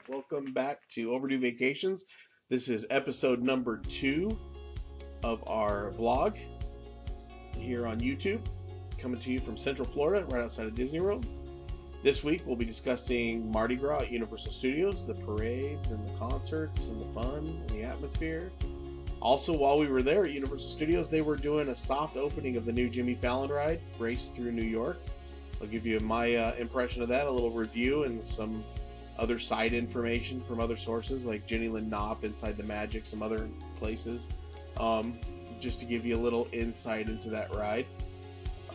Welcome back to Overdue Vacations. This is episode number 2 of our vlog here on YouTube, coming to you from Central Florida, right outside of Disney World. This week we'll be discussing Mardi Gras at Universal Studios, the parades and the concerts and the fun and the atmosphere. Also, while we were there at Universal Studios, they were doing a soft opening of the new Jimmy Fallon ride, Race Through New York. I'll give you my impression of that, a little review, and some other side information from other sources like Jenny Lynn Knopp, Inside the Magic, some other places, just to give you a little insight into that ride.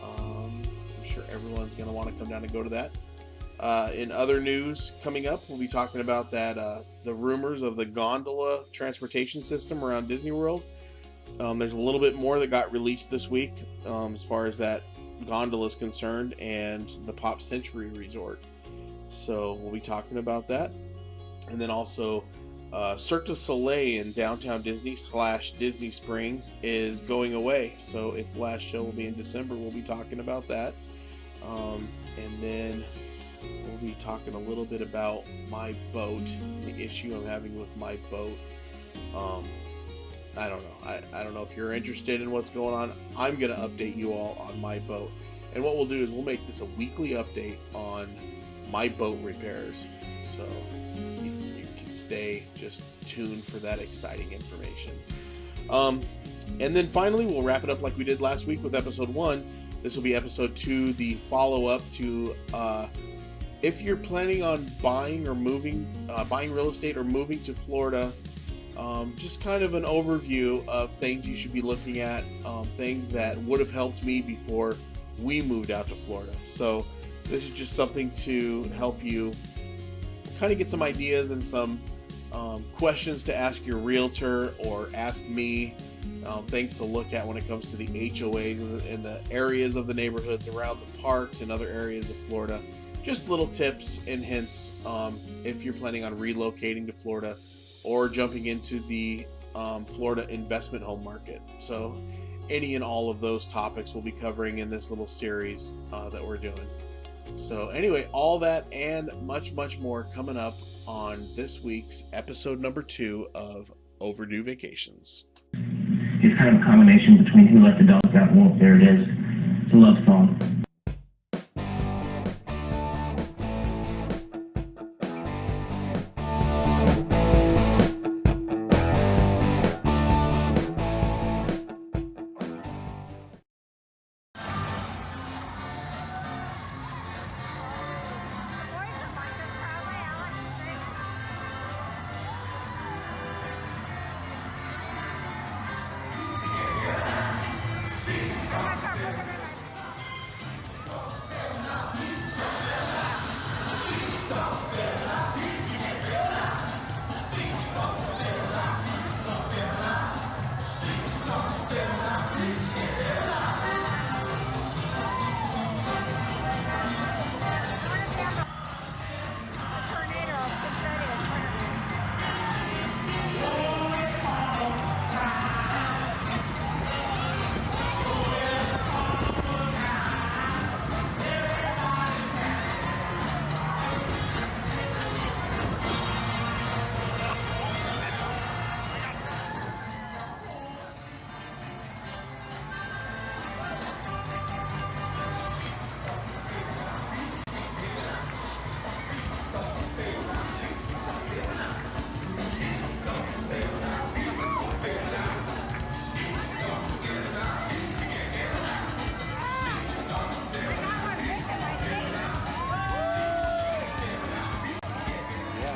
I'm sure everyone's going to want to come down and go to that. In other news coming up, we'll be talking about that the rumors of the gondola transportation system around Disney World. There's a little bit more that got released this week as far as that gondola is concerned, and the Pop Century Resort. So we'll be talking about that. And then also Cirque du Soleil in downtown Disney / Disney Springs is going away. So its last show will be in December. We'll be talking about that. And then we'll be talking a little bit about my boat, the issue I'm having with my boat. I don't know. I don't know if you're interested in what's going on. I'm going to update you all on my boat. And what we'll do is we'll make this a weekly update on my boat repairs. So you can stay just tuned for that exciting information. And then finally, we'll wrap it up like we did last week with episode 1. This will be episode 2, the follow-up to if you're planning on buying real estate or moving to Florida. Just kind of an overview of things you should be looking at, things that would have helped me before we moved out to Florida. So this is just something to help you kind of get some ideas and some questions to ask your realtor or ask me, things to look at when it comes to the HOAs and the areas of the neighborhoods around the parks and other areas of Florida. Just little tips and hints if you're planning on relocating to Florida or jumping into the Florida investment home market. So any and all of those topics we'll be covering in this little series that we're doing. So anyway, all that and much, much more coming up on this week's episode number 2 of Overdue Vacations. It's kind of a combination between Who Let the Dogs Out and Wolf. There it is. It's a love song.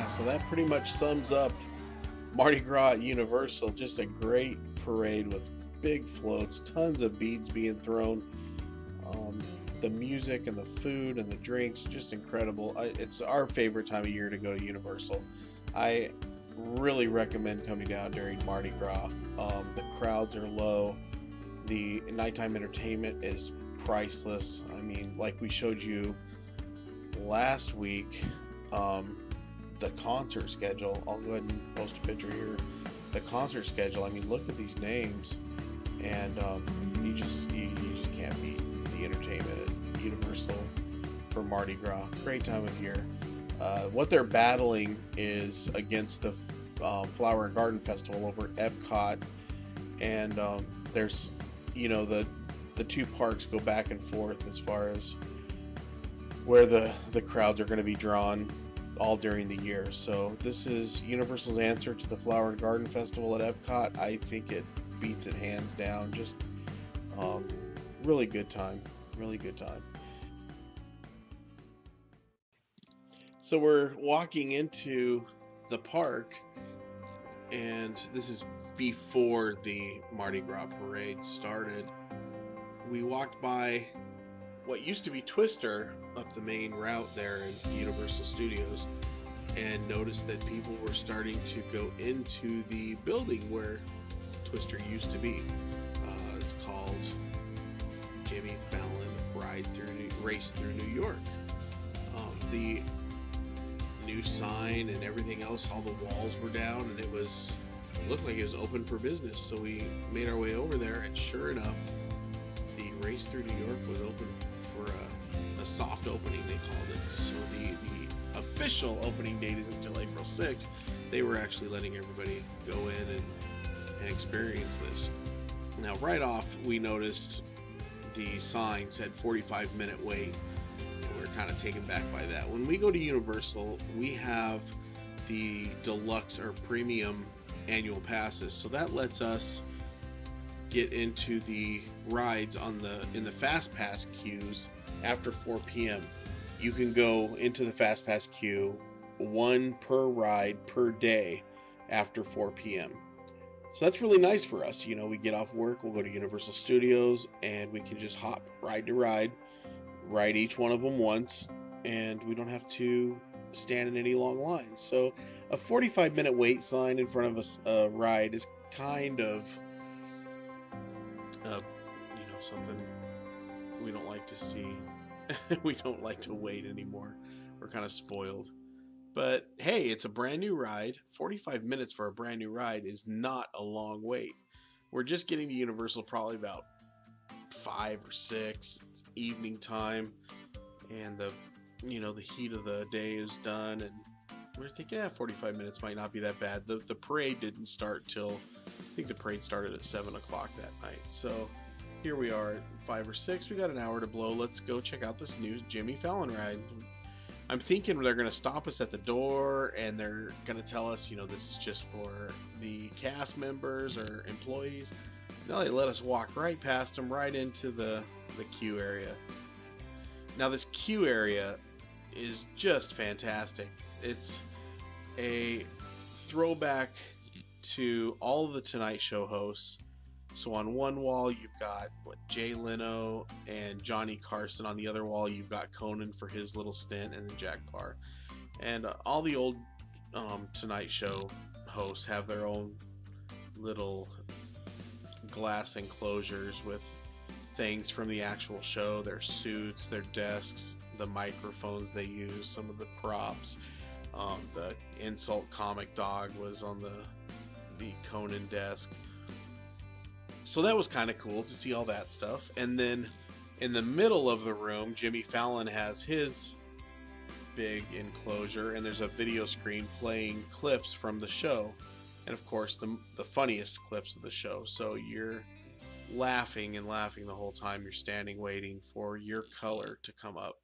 So that pretty much sums up Mardi Gras at Universal. Just a great parade with big floats, tons of beads being thrown. The music and the food and the drinks, just incredible. It's our favorite time of year to go to Universal. I really recommend coming down during Mardi Gras. The crowds are low. The nighttime entertainment is priceless. I mean, like we showed you last week, the concert schedule. I'll go ahead and post a picture here. The concert schedule. I mean, look at these names, and you just can't beat the entertainment at Universal for Mardi Gras. Great time of year. What they're battling is against the Flower and Garden Festival over at Epcot, and there's, the two parks go back and forth as far as where the crowds are going to be drawn all during the year. So this is Universal's answer to the Flower and Garden Festival at Epcot. I think it beats it hands down. Just really good time. Really good time. So we're walking into the park, and this is before the Mardi Gras parade started. We walked by what used to be Twister up the main route there in Universal Studios, and noticed that people were starting to go into the building where Twister used to be. It's called Jimmy Fallon Race Through New York. The new sign and everything else, all the walls were down, and it looked like it was open for business. So we made our way over there, and sure enough, the Race Through New York was open for a soft opening, they called it. So the official opening date is until April 6th. They were actually letting everybody go in and experience this. Now, right off, we noticed the sign said 45-minute wait. And we're kind of taken back by that. When we go to Universal, we have the deluxe or premium annual passes, so that lets us get into the rides in the fast pass queues after 4 p.m. You can go into the fast pass queue, one per ride per day after 4 p.m. So that's really nice for us. We get off work, we'll go to Universal Studios, and we can just hop ride to ride, ride each one of them once, and we don't have to stand in any long lines. So a 45-minute wait sign in front of a ride is kind of something we don't like to see. We don't like to wait anymore. We're kind of spoiled. But hey, it's a brand new ride. 45 minutes for a brand new ride is not a long wait. We're just getting to Universal probably about 5 or 6. It's evening time, and the heat of the day is done, and we're thinking 45 minutes might not be that bad. The parade didn't start till, I think the parade started at 7 o'clock that night. So here we are at 5 or 6. We got an hour to blow. Let's go check out this new Jimmy Fallon ride. I'm thinking they're going to stop us at the door, and they're going to tell us, this is just for the cast members or employees. No, they let us walk right past them, right into the queue area. Now, this queue area is just fantastic. It's a throwback to all of the Tonight Show hosts. So on one wall you've got Jay Leno and Johnny Carson. On the other wall you've got Conan for his little stint, and then Jack Parr. And all the old Tonight Show hosts have their own little glass enclosures with things from the actual show, their suits, their desks, the microphones they use, some of the props. The insult comic dog was on the Conan desk. So that was kind of cool to see all that stuff. And then in the middle of the room, Jimmy Fallon has his big enclosure, and there's a video screen playing clips from the show. And of course, the funniest clips of the show. So you're laughing and laughing the whole time you're standing waiting for your color to come up.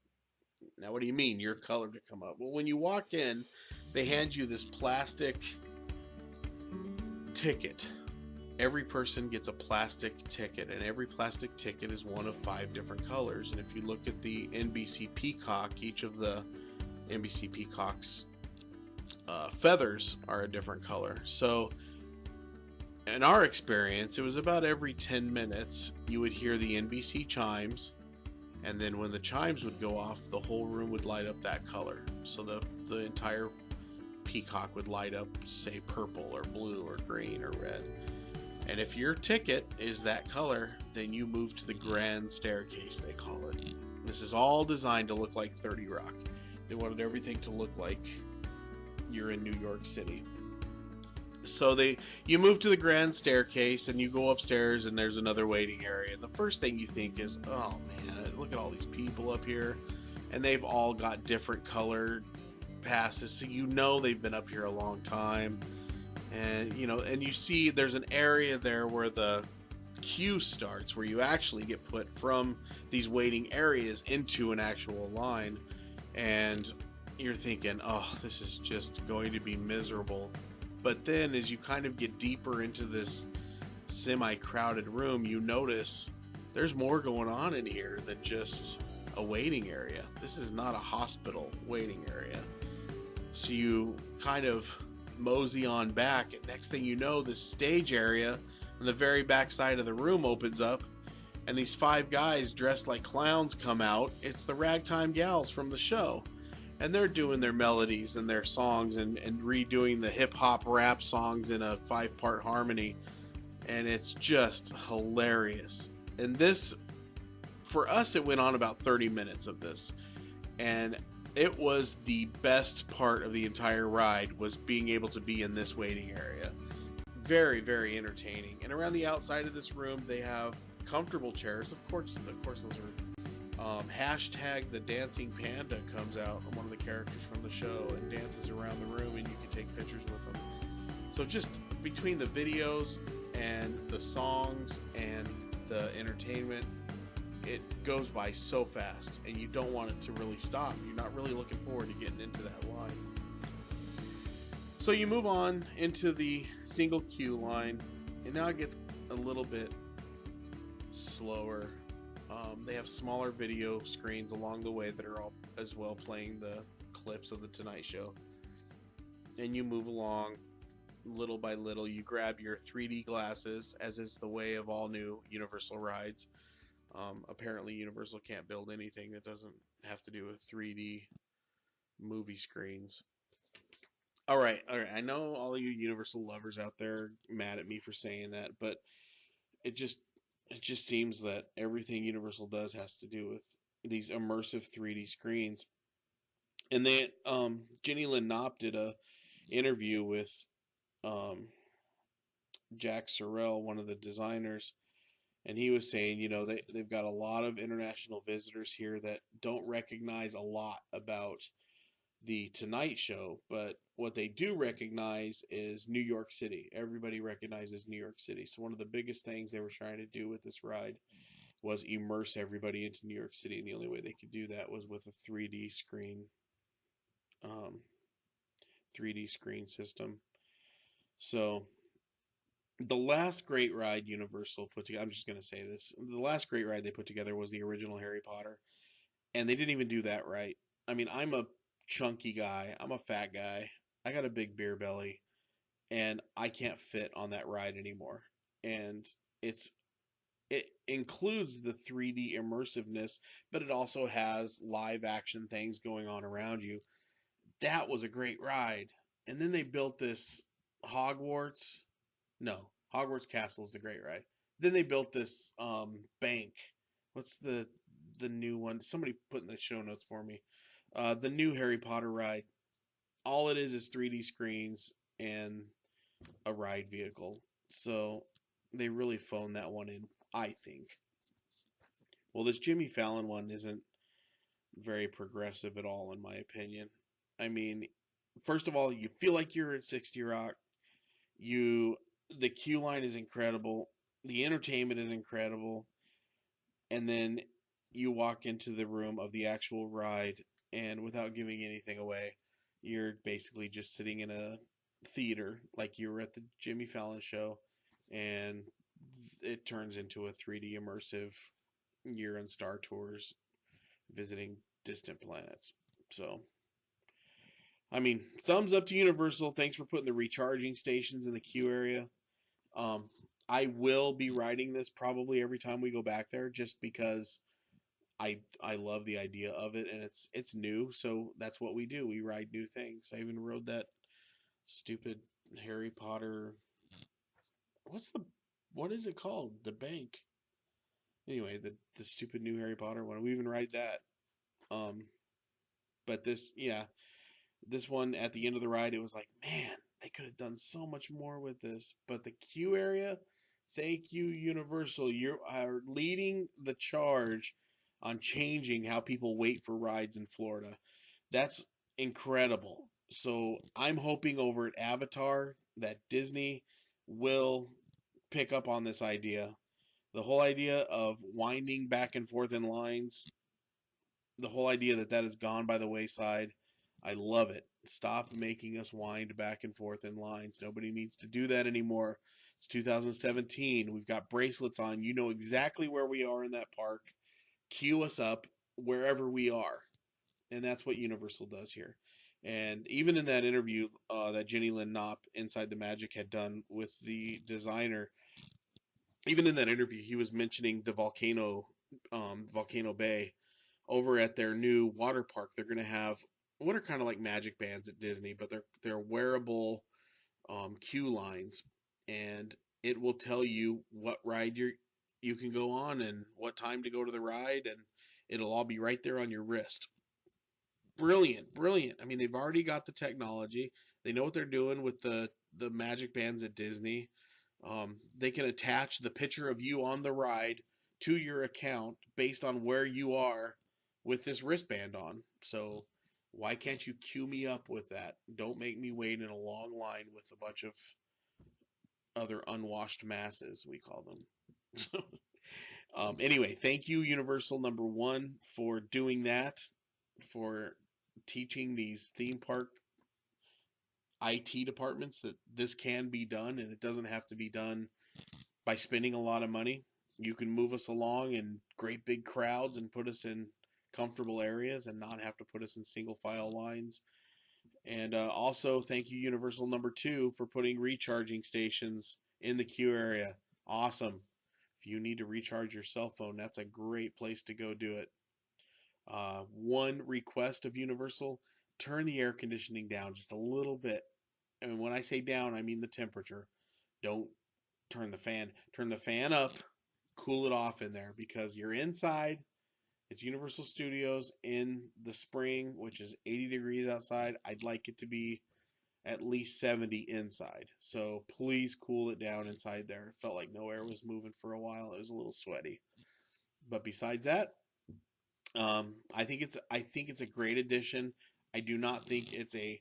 Now, what do you mean, your color to come up? Well, when you walk in, they hand you this plastic ticket. Every person gets a plastic ticket, and every plastic ticket is one of 5 different colors. And if you look at the NBC Peacock, each of the NBC Peacock's feathers are a different color. So in our experience, it was about every 10 minutes you would hear the NBC chimes, and then when the chimes would go off, the whole room would light up that color. So the entire peacock would light up, say, purple or blue or green or red. And if your ticket is that color, then you move to the grand staircase, they call it. This is all designed to look like 30 Rock. They wanted everything to look like you're in New York City. So you move to the grand staircase, and you go upstairs, and there's another waiting area. And the first thing you think is, oh man, look at all these people up here. And they've all got different colored passes, so you know they've been up here a long time. And and you see there's an area there where the queue starts, where you actually get put from these waiting areas into an actual line. And you're thinking, oh, this is just going to be miserable. But then as you kind of get deeper into this semi-crowded room, you notice there's more going on in here than just a waiting area. This is not a hospital waiting area. So you kind of mosey on back, and next thing you know, this stage area on the very back side of the room opens up, and these 5 guys dressed like clowns come out. It's the Ragtime Gals from the show, and they're doing their melodies and their songs and redoing the hip-hop rap songs in a 5-part harmony, and it's just hilarious. And this, for us, it went on about 30 minutes of this, and it was the best part of the entire ride, was being able to be in this waiting area. Very, very entertaining. And around the outside of this room, they have comfortable chairs. Of course those are hashtag the dancing panda comes out, one of the characters from the show, and dances around the room, and you can take pictures with them. So just between the videos and the songs and the entertainment, it goes by so fast, and you don't want it to really stop. You're not really looking forward to getting into that line. So you move on into the single queue line, and now it gets a little bit slower. They have smaller video screens along the way that are all as well playing the clips of the Tonight Show. And you move along little by little. You grab your 3D glasses, as is the way of all new Universal rides. Apparently Universal can't build anything that doesn't have to do with 3D movie screens. All right. I know all you Universal lovers out there are mad at me for saying that, but it just seems that everything Universal does has to do with these immersive 3D screens. And they Jenny Lynn Knopp did a interview with um, Jack Sorrell, one of the designers, and he was saying, they've got a lot of international visitors here that don't recognize a lot about the Tonight Show, but what they do recognize is New York City. Everybody recognizes New York City. So one of the biggest things they were trying to do with this ride was immerse everybody into New York City, and the only way they could do that was with a 3D screen, um, 3D screen system. So the last great ride Universal put together, I'm just going to say this, the last great ride they put together was the original Harry Potter, and they didn't even do that right. I mean, I'm a chunky guy, I'm a fat guy, I got a big beer belly, and I can't fit on that ride anymore. And it includes the 3D immersiveness, but it also has live action things going on around you. That was a great ride. And then they built this Hogwarts. No, Hogwarts Castle is the great ride. Then they built this bank. What's the new one? Somebody put in the show notes for me. The new Harry Potter ride. All it is 3D screens and a ride vehicle. So they really phoned that one in, I think. Well, this Jimmy Fallon one isn't very progressive at all, in my opinion. I mean, first of all, you feel like you're at 60 Rock. You The queue line is incredible. The entertainment is incredible. And then you walk into the room of the actual ride, and without giving anything away, you're basically just sitting in a theater like you were at the Jimmy Fallon show, and it turns into a 3D immersive, you're on Star Tours visiting distant planets. So, I mean, thumbs up to Universal. Thanks for putting the recharging stations in the queue area. Um, I will be riding this probably every time we go back there, just because I love the idea of it, and it's new, so that's what we do. We ride new things. I even rode that stupid Harry Potter. What's the what is it called? The bank. Anyway, the stupid new Harry Potter one. We even ride that. Um, but this one at the end of the ride, it was like, man, they could have done so much more with this. But the queue area, thank you, Universal. You are leading the charge on changing how people wait for rides in Florida. That's incredible. So I'm hoping over at Avatar that Disney will pick up on this idea. The whole idea of winding back and forth in lines, the whole idea that that has gone by the wayside. I love it. Stop making us wind back and forth in lines. Nobody needs to do that anymore. It's 2017. We've got bracelets on. You know exactly where we are in that park. Queue us up wherever we are. And that's what Universal does here. And even in that interview that Jenny Lynn Knopp Inside the Magic had done with the designer, even in that interview, he was mentioning the Volcano Bay over at their new water park. They're going to have what are kind of like magic bands at Disney, but they're wearable queue lines, and it will tell you what ride you can go on and what time to go to the ride, and it'll all be right there on your wrist. Brilliant, brilliant. I mean, they've already got the technology. They know what they're doing with the magic bands at Disney. They can attach the picture of you on the ride to your account based on where you are with this wristband on. So why can't you queue me up with that? Don't make me wait in a long line with a bunch of other unwashed masses, we call them. So, anyway, thank you, Universal number one, for doing that, for teaching these theme park IT departments that this can be done and it doesn't have to be done by spending a lot of money. You can move us along in great big crowds and put us in comfortable areas and not have to put us in single file lines. And also, thank you, Universal number two, for putting recharging stations in the queue area. Awesome. If you need to recharge your cell phone, that's a great place to go do it. One request of Universal: turn the air conditioning down just a little bit. And when I say down, I mean the temperature. Don't turn the fan up, cool it off in there because you're inside. It's Universal Studios in the spring, which is 80 degrees outside. I'd like it to be at least 70 inside. So please cool it down inside there. It felt like no air was moving for a while. It was a little sweaty. But besides that, I think it's a great addition. I do not think it's a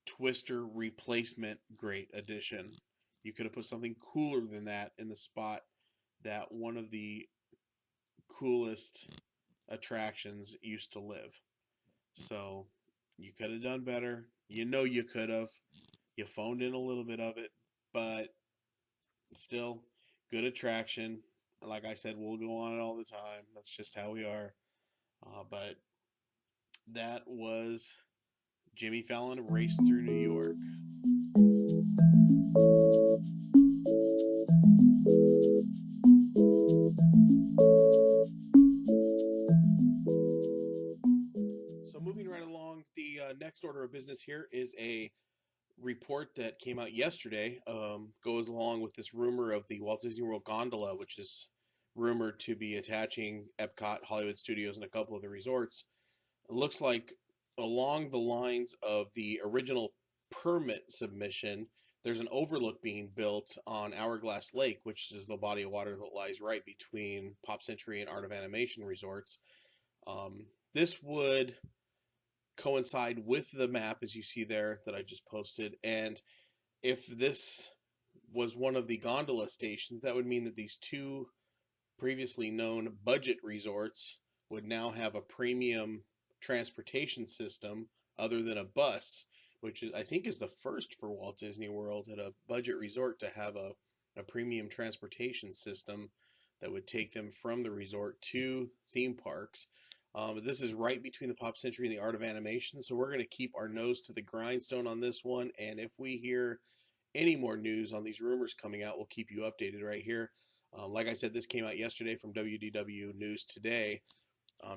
Twister replacement great addition. You could have put something cooler than that in the spot that one of the coolest attractions used to live. So you could have done better. You know you could have. You phoned in a little bit of it, but still good attraction. Like I said, we'll go on it all the time. That's just how we are. But that was Jimmy Fallon Race Through New York. So moving right along, the next order of business here is a report that came out yesterday. Goes along with this rumor of the Walt Disney World gondola, which is rumored to be attaching Epcot, Hollywood Studios, and a couple of the resorts. It looks like along the lines of the original permit submission, there's an overlook being built on Hourglass Lake, which is the body of water that lies right between Pop Century and Art of Animation resorts. This would coincide with the map, as you see there, that I just posted. And if this was one of the gondola stations, that would mean that these two previously known budget resorts would now have a premium transportation system other than a bus, which is I think is the first for Walt Disney World at a budget resort to have a premium transportation system that would take them from the resort to theme parks. This is right between the Pop Century and the Art of Animation, so we're going to keep our nose to the grindstone on this one, and if we hear any more news on these rumors coming out, we'll keep you updated right here. Like I said, this came out yesterday from WDW News Today,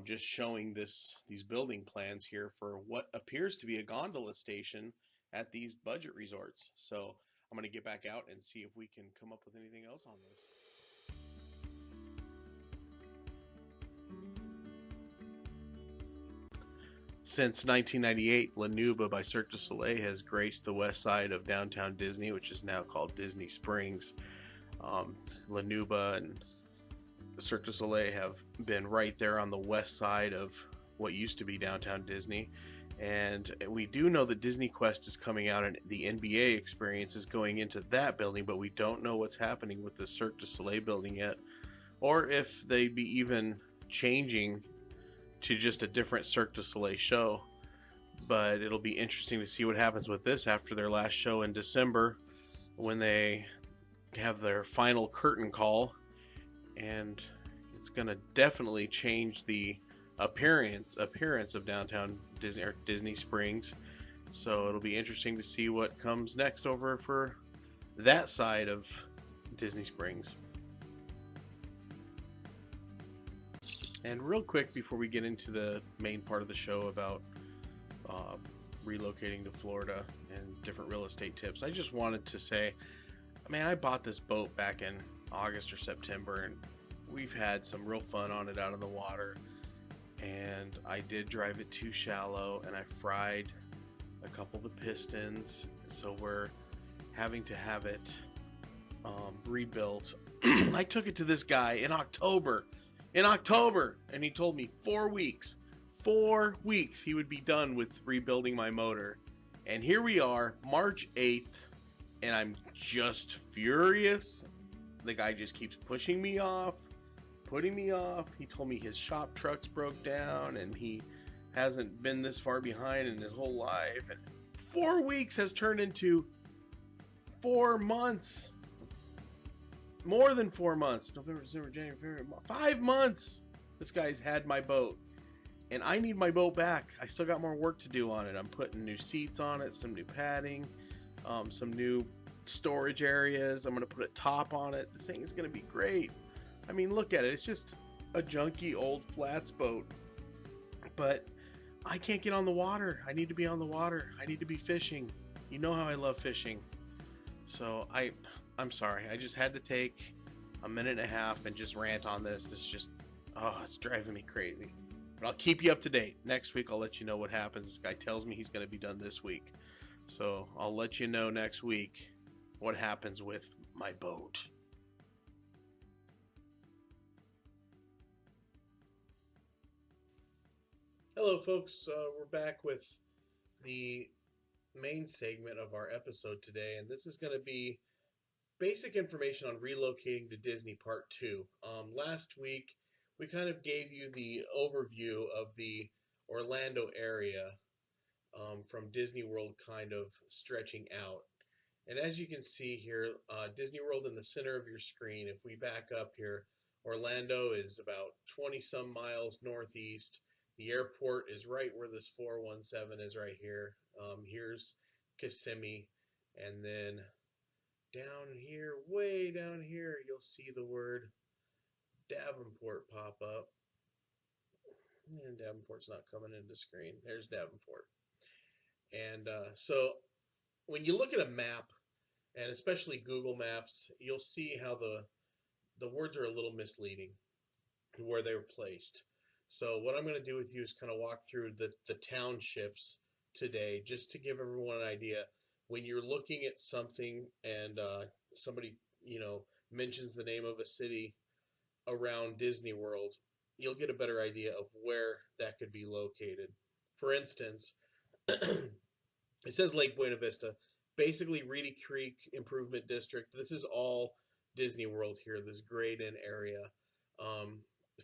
just showing these building plans here for what appears to be a gondola station at these budget resorts. So I'm going to get back out and see if we can come up with anything else on this. Since 1998, La Nuba by Cirque du Soleil has graced the west side of downtown Disney, which is now called Disney Springs. La Nuba and Cirque du Soleil have been right there on the west side of what used to be downtown Disney. And we do know that Disney Quest is coming out and the NBA experience is going into that building, but we don't know what's happening with the Cirque du Soleil building yet, or if they be even changing to just a different Cirque du Soleil show. But it'll be interesting to see what happens with this after their last show in December when they have their final curtain call, and it's going to definitely change the appearance of downtown Disney or Disney Springs. So it'll be interesting to see what comes next over for that side of Disney Springs. And real quick before we get into the main part of the show about relocating to Florida and different real estate tips, I just wanted to say, man, I bought this boat back in August or September, and we've had some real fun on it out on the water. And I did drive it too shallow, and I fried a couple of the pistons, so we're having to have it rebuilt. I took it to this guy in October, and he told me 4 weeks he would be done with rebuilding my motor. And here we are, March 8th, and I'm just furious. The guy just keeps pushing me off, putting me off. He told me his shop trucks broke down and he hasn't been this far behind in his whole life. And 4 weeks has turned into 4 months. More than 4 months. November, December, January, February, 5 months. This guy's had my boat. And I need my boat back. I still got more work to do on it. I'm putting new seats on it, some new padding, some new storage areas. I'm going to put a top on it. This thing is going to be great. I mean, look at it. It's just a junky old flats boat. But I can't get on the water. I need to be on the water. I need to be fishing. You know how I love fishing. So I'm sorry. I just had to take a minute and a half and just rant on this. It's just, it's driving me crazy. But I'll keep you up to date. Next week, I'll let you know what happens. This guy tells me he's going to be done this week. So I'll let you know next week what happens with my boat. Hello, folks. We're back with the main segment of our episode today, and this is going to be basic information on relocating to Disney Part 2. Last week, we kind of gave you the overview of the Orlando area from Disney World kind of stretching out. And as you can see here, Disney World in the center of your screen, if we back up here, Orlando is about 20 some miles northeast. The airport is right where this 417 is right here. Here's Kissimmee. And then down here, way down here, you'll see the word Davenport pop up. And Davenport's not coming into screen. There's Davenport. And so when you look at a map, and especially Google Maps, you'll see how the words are a little misleading where they were placed. So what I'm going to do with you is kind of walk through the townships today, just to give everyone an idea. When you're looking at something and somebody mentions the name of a city around Disney World, you'll get a better idea of where that could be located. For instance, it says Lake Buena Vista, basically Reedy Creek Improvement District. This is all Disney World here, this grayed in area.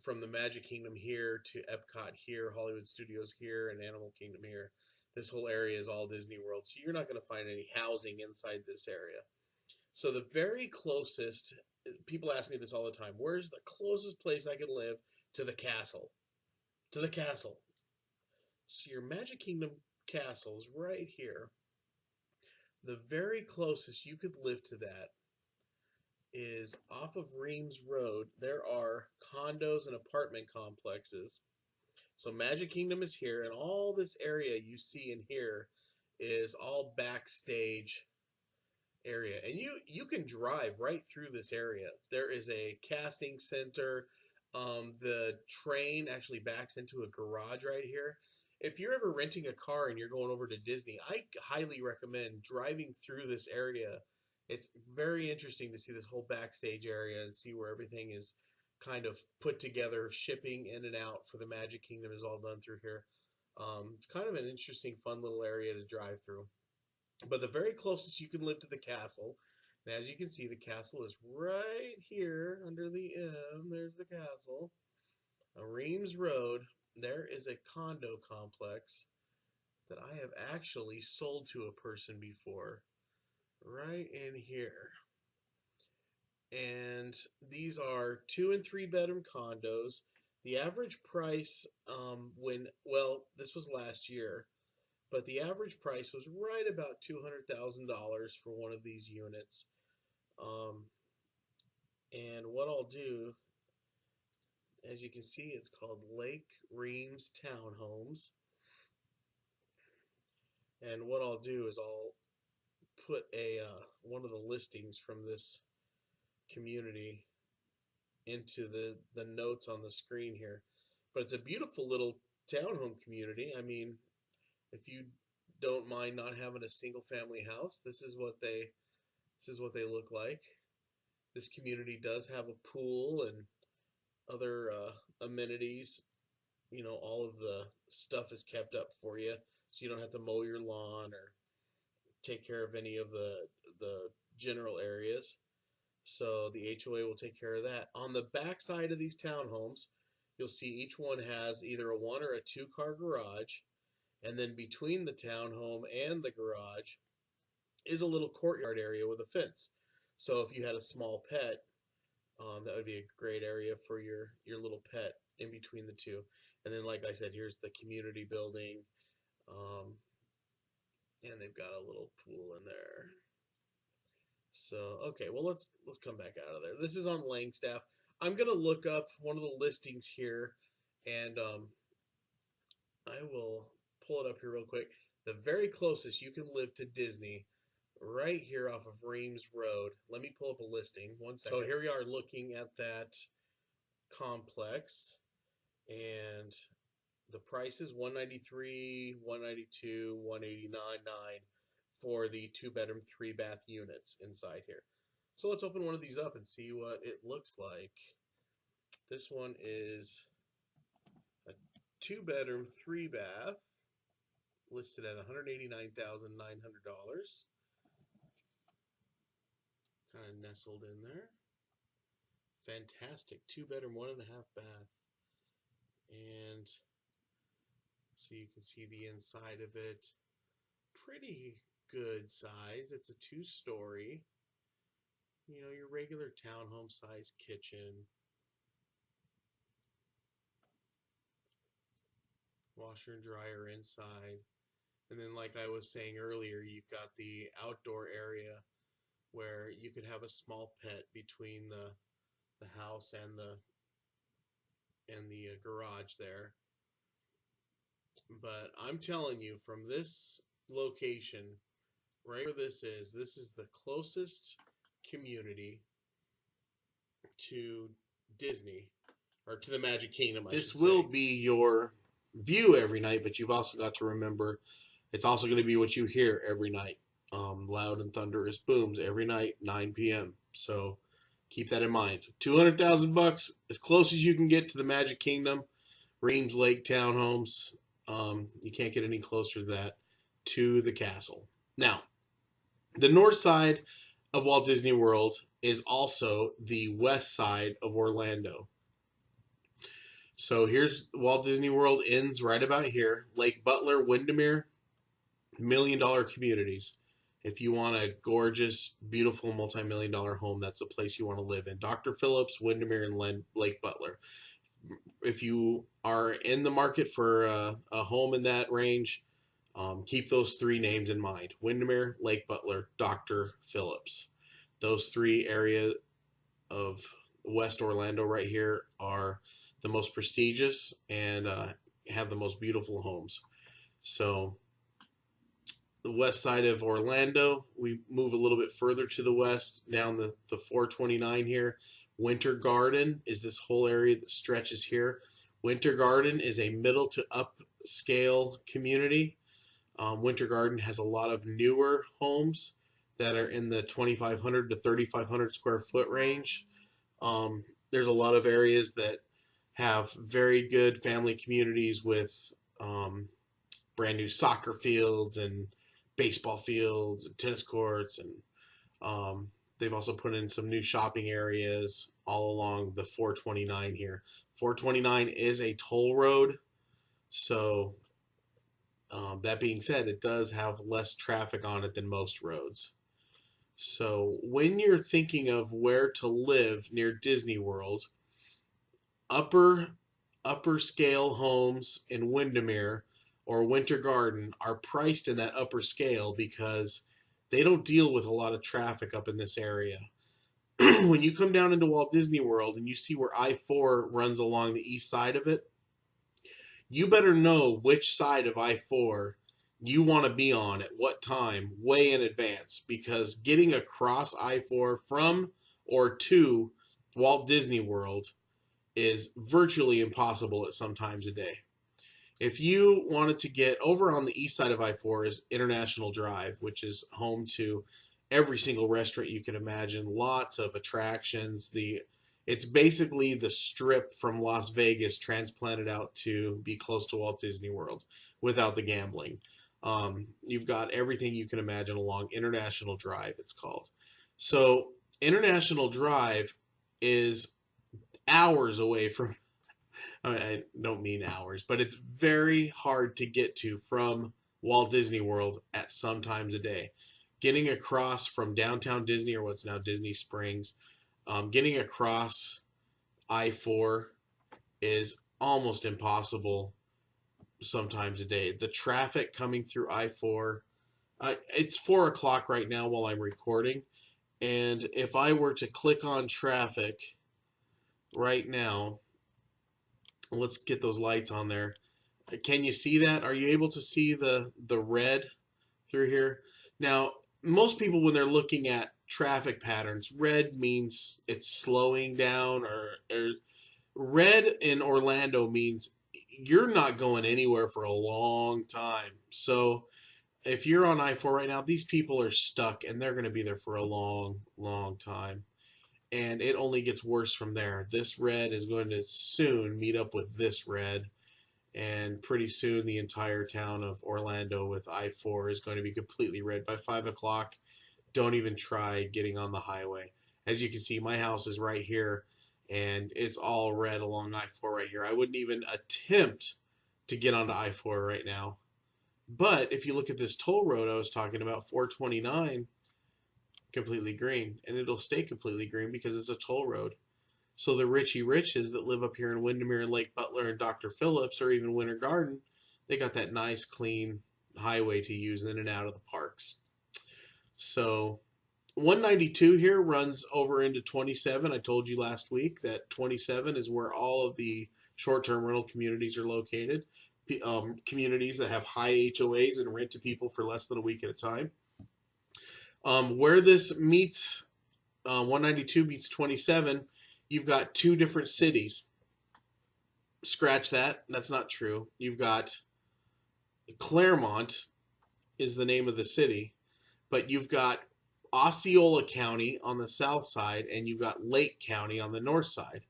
From the Magic Kingdom here to Epcot here, Hollywood Studios here, and Animal Kingdom here. This whole area is all Disney World. So you're not going to find any housing inside this area. So the very closest, people ask me this all the time, where's the closest place I could live to the castle? To the castle. So your Magic Kingdom castle is right here. The very closest you could live to that is off of Reams Road. There are condos and apartment complexes. So Magic Kingdom is here, and all this area you see in here is all backstage area. And you can drive right through this area. There is a casting center. The train actually backs into a garage right here. If you're ever renting a car and you're going over to Disney, I highly recommend driving through this area. It's very interesting to see this whole backstage area and see where everything is kind of put together. Shipping in and out for the Magic Kingdom is all done through here. It's kind of an interesting, fun little area to drive through. But the very closest you can live to the castle, and as you can see, the castle is right here under the M. There's the castle. On Reams Road, there is a condo complex that I have actually sold to a person before, right in here. And these are 2 and 3 bedroom condos. The average price, this was last year, but the average price was right about $200,000 for one of these units. And what I'll do, as you can see, it's called Lake Reams Townhomes. And what I'll do is I'll put one of the listings from this community into the notes on the screen here. But it's a beautiful little townhome community. I mean, if you don't mind not having a single family house, this is what they look like. This community does have a pool and other amenities. You know, all of the stuff is kept up for you, so you don't have to mow your lawn or take care of any of the general areas. So the HOA will take care of that. On the back side of these townhomes, you'll see each one has either a 1 or a 2 car garage, and then between the townhome and the garage is a little courtyard area with a fence. So if you had a small pet, that would be a great area for your little pet in between the two. And then, like I said, here's the community building, and they've got a little pool in there. So okay, well let's come back out of there. This is on Langstaff. I'm gonna look up one of the listings here, and I will pull it up here real quick. The very closest you can live to Disney, right here off of Reams Road. Let me pull up a listing. 1 second. So here we are looking at that complex, and the price is $193, $192, $189.9 for the 2 bedroom, 3 bath units inside here. So let's open one of these up and see what it looks like. This one is a 2 bedroom, 3 bath, listed at $189,900. Kind of nestled in there. Fantastic 2 bedroom, 1.5 bath. And so you can see the inside of it. Pretty good size. It's a 2-story. You know, your regular townhome size kitchen. Washer and dryer inside. And then, like I was saying earlier, you've got the outdoor area where you could have a small pet between the house and the garage there. But I'm telling you, from this location, right where this is the closest community to Disney, or to the Magic Kingdom. This will be your view every night, but you've also got to remember it's also going to be what you hear every night. Loud and thunderous booms every night, 9 p.m. So keep that in mind. $200,000, as close as you can get to the Magic Kingdom, Reams Lake Townhomes. You can't get any closer to that, to the castle. Now, the north side of Walt Disney World is also the west side of Orlando. So here's Walt Disney World, ends right about here. Lake Butler, Windermere, $1 million communities. If you want a gorgeous, beautiful, multi-million-dollar home, that's the place you want to live in. Dr. Phillips, Windermere, and Lake Butler. If you are in the market for a home in that range, keep those 3 names in mind: Windermere, Lake Butler, Dr. Phillips. Those 3 areas of West Orlando right here are the most prestigious and have the most beautiful homes. So the west side of Orlando, we move a little bit further to the west, down the 429 here. Winter Garden is this whole area that stretches here. Winter Garden is a middle to upscale community. Winter Garden has a lot of newer homes that are in the 2,500 to 3,500 square foot range. There's a lot of areas that have very good family communities with brand new soccer fields and baseball fields and tennis courts, and they've also put in some new shopping areas all along the 429 here. 429 is a toll road, so that being said, it does have less traffic on it than most roads. So when you're thinking of where to live near Disney World, upper upper scale homes in Windermere or Winter Garden are priced in that upper scale because they don't deal with a lot of traffic up in this area. When you come down into Walt Disney World and you see where I-4 runs along the east side of it, you better know which side of I-4 you want to be on at what time way in advance, because getting across I-4 from or to Walt Disney World is virtually impossible at some times a day. If you wanted to get over on the east side of I-4 is International Drive, which is home to every single restaurant you can imagine, lots of attractions. It's basically the strip from Las Vegas transplanted out to be close to Walt Disney World without the gambling. You've got everything you can imagine along International Drive, it's called. So International Drive is hours away from, I don't mean hours, but it's very hard to get to from Walt Disney World at some times a day. Getting across from downtown Disney, or what's now Disney Springs, getting across I-4 is almost impossible sometimes a day. The traffic coming through I-4, it's 4 o'clock right now while I'm recording, and if I were to click on traffic right now, let's get those lights on there. Can you see that? Are you able to see the red through here? Now, most people, when they're looking at traffic patterns, red means it's slowing down, or red in Orlando means you're not going anywhere for a long time. So if you're on I-4 right now, these people are stuck and they're going to be there for a long, long time. And it only gets worse from there. This red is going to soon meet up with this red, and pretty soon the entire town of Orlando with I-4 is going to be completely red by 5 o'clock. Don't even try getting on the highway. As you can see, my house is right here, and it's all red along I-4 right here. I wouldn't even attempt to get onto I-4 right now. But if you look at this toll road I was talking about, 429, completely green, and it'll stay completely green because it's a toll road. So the Richie Riches that live up here in Windermere and Lake Butler and Dr. Phillips, or even Winter Garden, they got that nice clean highway to use in and out of the parks. So 192 here runs over into 27. I told you last week that 27 is where all of the short-term rental communities are located. Communities that have high HOAs and rent to people for less than a week at a time. Where this meets, 192 meets 27, you've got two different cities. Scratch that. That's not true. You've got Claremont is the name of the city, but you've got Osceola County on the south side, and you've got Lake County on the north side.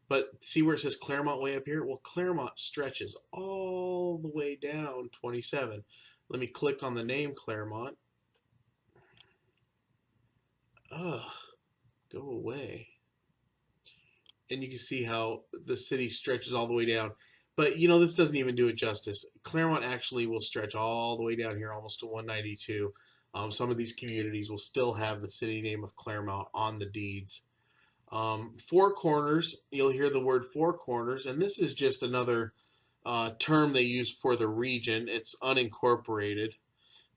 But see where it says Claremont way up here? Well, Claremont stretches all the way down 27. Let me click on the name Claremont. Ugh, go away. And you can see how the city stretches all the way down. But, you know, this doesn't even do it justice. Claremont actually will stretch all the way down here almost to 192. Some of these communities will still have the city name of Claremont on the deeds. Four Corners, you'll hear the word Four Corners, and this is just another term they use for the region. It's unincorporated,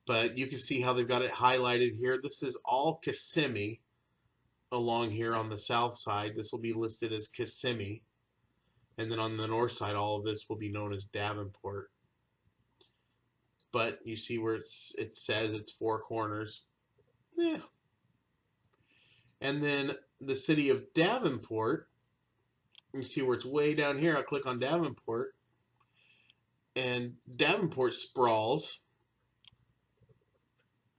but you can see how they've got it highlighted here. This is all Kissimmee along here on the south side. This will be listed as Kissimmee, and then on the north side, all of this will be known as Davenport. But you see where it says it's Four Corners. Yeah. And then the city of Davenport, you see where it's way down here. I'll click on Davenport, and Davenport sprawls,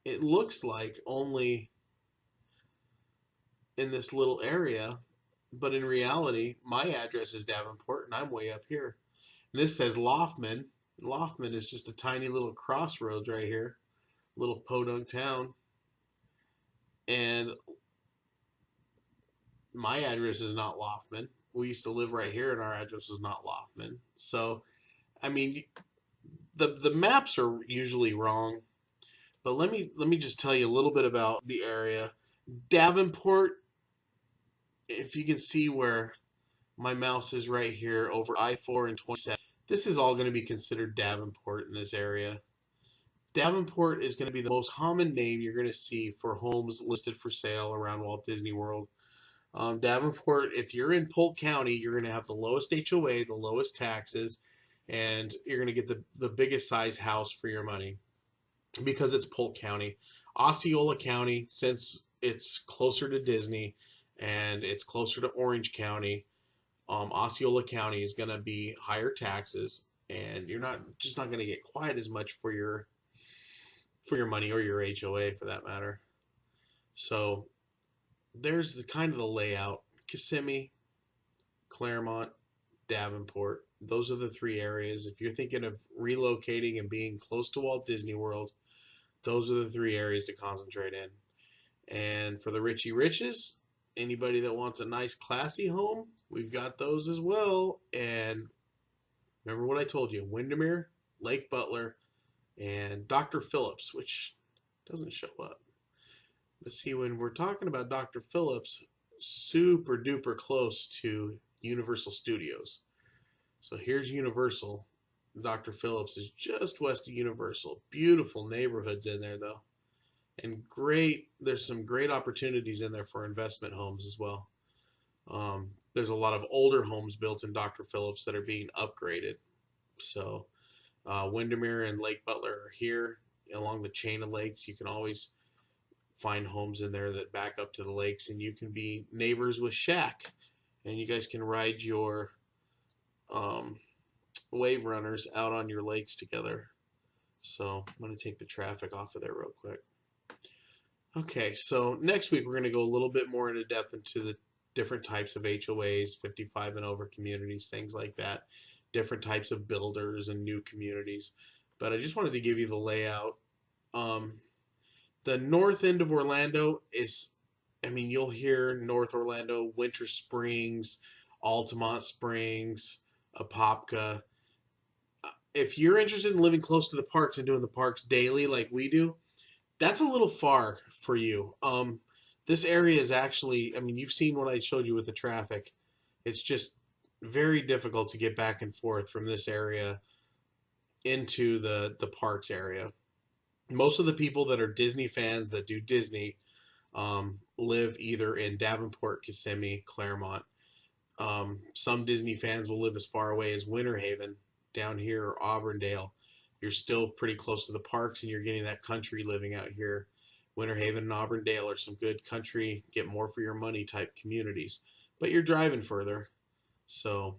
it looks like, only in this little area, but in reality, my address is Davenport, and I'm way up here. And this says Loughman, Loughman is just a tiny little crossroads right here, little podunk town. And my address is not Loughman. We used to live right here, and our address is not Loughman. So, I mean, the maps are usually wrong. But let me just tell you a little bit about the area. Davenport, if you can see where my mouse is right here over I-4 and 27, this is all going to be considered Davenport in this area. Davenport is going to be the most common name you're going to see for homes listed for sale around Walt Disney World. Davenport, if you're in Polk County, you're going to have the lowest HOA, the lowest taxes, and you're going to get the biggest size house for your money because it's Polk County. Osceola County, since it's closer to Disney and it's closer to Orange County, Osceola County is going to be higher taxes, and you're not going to get quite as much for your money, or your HOA for that matter. So there's the kind of the layout. Kissimmee, Claremont, Davenport. Those are the three areas. If you're thinking of relocating and being close to Walt Disney World, those are the three areas to concentrate in. And for the Richie Riches, anybody that wants a nice classy home, we've got those as well. And remember what I told you, Windermere, Lake Butler, and Dr. Phillips, which doesn't show up. But see, when we're talking about Dr. Phillips, super duper close to Universal Studios. So here's Universal. Dr. Phillips is just west of Universal. Beautiful neighborhoods in there, though. And there's some great opportunities in there for investment homes as well. There's a lot of older homes built in Dr. Phillips that are being upgraded. So Windermere and Lake Butler are here along the chain of lakes. You can always find homes in there that back up to the lakes, and you can be neighbors with Shaq, and you guys can ride your wave runners out on your lakes together. So I'm going to take the traffic off of there real quick. Okay, so next week we're going to go a little bit more into depth into the different types of HOAs, 55 and over communities, things like that, different types of builders and new communities. But I just wanted to give you the layout. The north end of Orlando is, you'll hear North Orlando, Winter Springs, Altamont Springs, Apopka. If you're interested in living close to the parks and doing the parks daily like we do, that's a little far for you. This area is actually, you've seen what I showed you with the traffic. It's just very difficult to get back and forth from this area into the parks area. Most of the people that are Disney fans that do Disney live either in Davenport, Kissimmee, Claremont. Some Disney fans will live as far away as Winter Haven down here, or Auburndale. You're still pretty close to the parks, and you're getting that country living out here. Winter Haven and Auburndale are some good country, get more for your money type communities, but you're driving further. So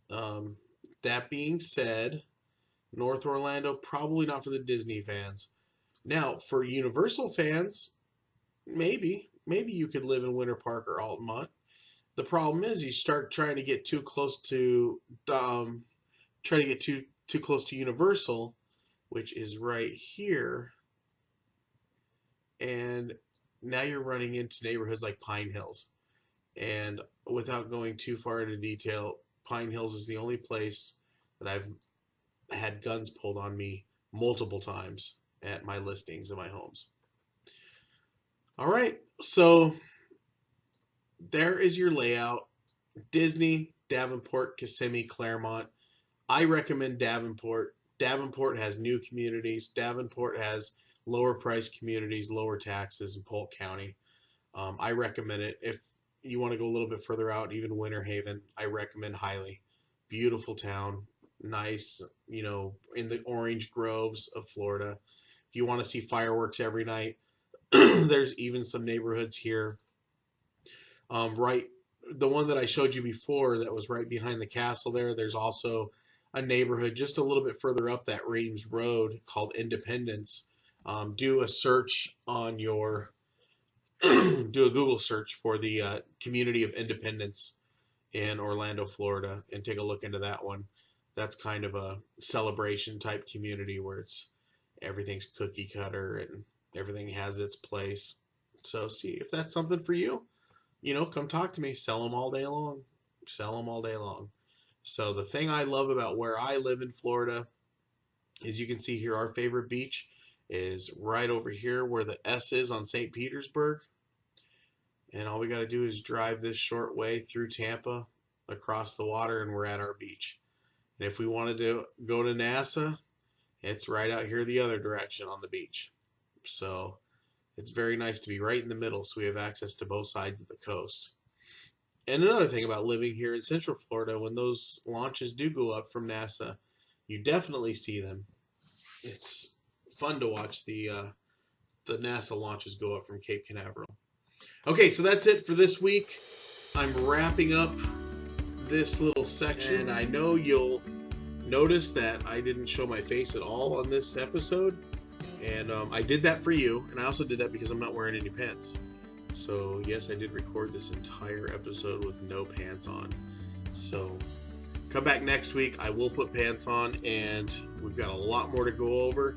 that being said, North Orlando, probably not for the Disney fans. Now, for Universal fans, maybe you could live in Winter Park or Altamont. The problem is you start trying to get too close to too close to Universal, which is right here, and now you're running into neighborhoods like Pine Hills. And without going too far into detail, Pine Hills is the only place that I've had guns pulled on me multiple times at my listings of my homes. All right, so there is your layout. Disney, Davenport, Kissimmee, Claremont. I recommend Davenport. Davenport has new communities. Davenport has lower price communities, lower taxes in Polk County. I recommend it. If you want to go a little bit further out, even Winter Haven, I recommend highly. Beautiful town, nice, in the orange groves of Florida. If you want to see fireworks every night, there's even some neighborhoods here. Right, the one that I showed you before that was right behind the castle there, there's also a neighborhood just a little bit further up that Reams Road called Independence. Do a search on your, do a Google search for the community of Independence in Orlando, Florida, and take a look into that one. that's kind of a celebration type community where everything's cookie cutter and everything has its place. So see if that's something for you. Come talk to me. Sell them all day long. Sell them all day long. So the thing I love about where I live in Florida is you can see here our favorite beach is right over here where the S is on St. Petersburg. And all we got to do is drive this short way through Tampa across the water and we're at our beach. And if we wanted to go to NASA, it's right out here the other direction on the beach. So it's very nice to be right in the middle so we have access to both sides of the coast. And another thing about living here in Central Florida, when those launches do go up from NASA, you definitely see them. It's fun to watch the NASA launches go up from Cape Canaveral. Okay, so that's it for this week. I'm wrapping up this little section, and I know you'll notice that I didn't show my face at all on this episode, and I did that for you, and I also did that because I'm not wearing any pants. So yes, I did record this entire episode with no pants on. So come back next week. I will put pants on, and we've got a lot more to go over.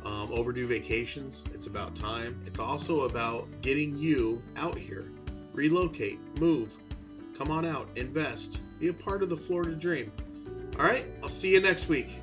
Overdue vacations. It's about time. It's also about getting you out here. Relocate, move, come on out, invest, be a part of the Florida dream. All right, I'll see you next week.